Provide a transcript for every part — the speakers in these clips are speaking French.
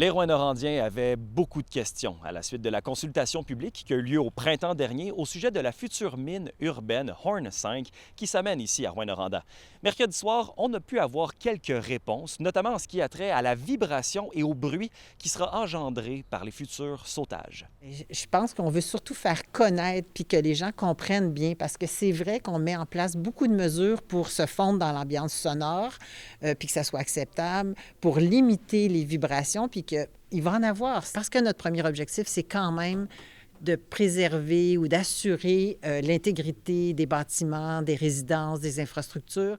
Les Rouyn-Norandiens avaient beaucoup de questions à la suite de la consultation publique qui a eu lieu au printemps dernier au sujet de la future mine urbaine Horn 5 qui s'amène ici à Rouyn-Noranda. Mercredi soir, on a pu avoir quelques réponses, notamment en ce qui a trait à la vibration et au bruit qui sera engendré par les futurs sautages. Je pense qu'on veut surtout faire connaître puis que les gens comprennent bien parce que c'est vrai qu'on met en place beaucoup de mesures pour se fondre dans l'ambiance sonore puis que ça soit acceptable, pour limiter les vibrations puis qu'il va en avoir. Parce que notre premier objectif, c'est quand même de préserver ou d'assurer l'intégrité des bâtiments, des résidences, des infrastructures.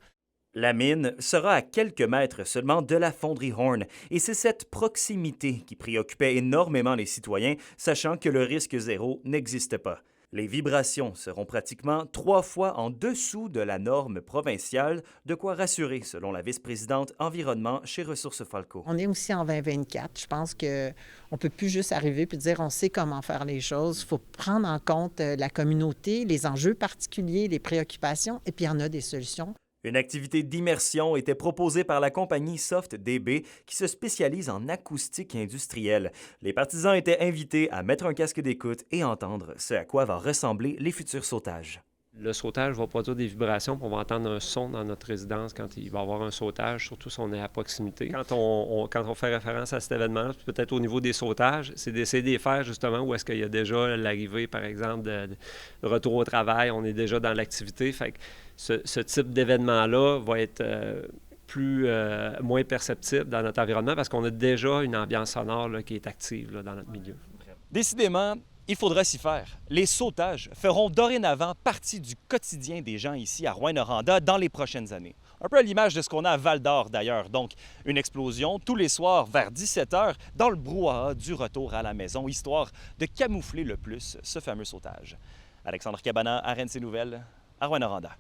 La mine sera à quelques mètres seulement de la fonderie Horn, et c'est cette proximité qui préoccupait énormément les citoyens, sachant que le risque zéro n'existe pas. Les vibrations seront pratiquement 3 fois en dessous de la norme provinciale, de quoi rassurer, selon la vice-présidente environnement chez Ressources Falco. On est aussi en 2024. Je pense qu'on ne peut plus juste arriver et dire on sait comment faire les choses. Il faut prendre en compte la communauté, les enjeux particuliers, les préoccupations, et puis il y en a des solutions. Une activité d'immersion était proposée par la compagnie SoftDB qui se spécialise en acoustique industrielle. Les partisans étaient invités à mettre un casque d'écoute et entendre ce à quoi va ressembler les futurs sautages. Le sautage va produire des vibrations, puis on va entendre un son dans notre résidence quand il va y avoir un sautage, surtout si on est à proximité. Quand on fait référence à cet événement-là, peut-être au niveau des sautages, c'est d'essayer de les faire justement où est-ce qu'il y a déjà l'arrivée, par exemple, de retour au travail, on est déjà dans l'activité. Fait que ce type d'événement-là va être moins perceptible dans notre environnement parce qu'on a déjà une ambiance sonore là, qui est active là, dans notre milieu. Décidément, il faudra s'y faire. Les sautages feront dorénavant partie du quotidien des gens ici à Rouyn-Noranda dans les prochaines années. Un peu à l'image de ce qu'on a à Val-d'Or d'ailleurs. Donc, une explosion tous les soirs vers 17h dans le brouhaha du retour à la maison, histoire de camoufler le plus ce fameux sautage. Alexandre Cabana, RNC Nouvelles, à Rouyn-Noranda.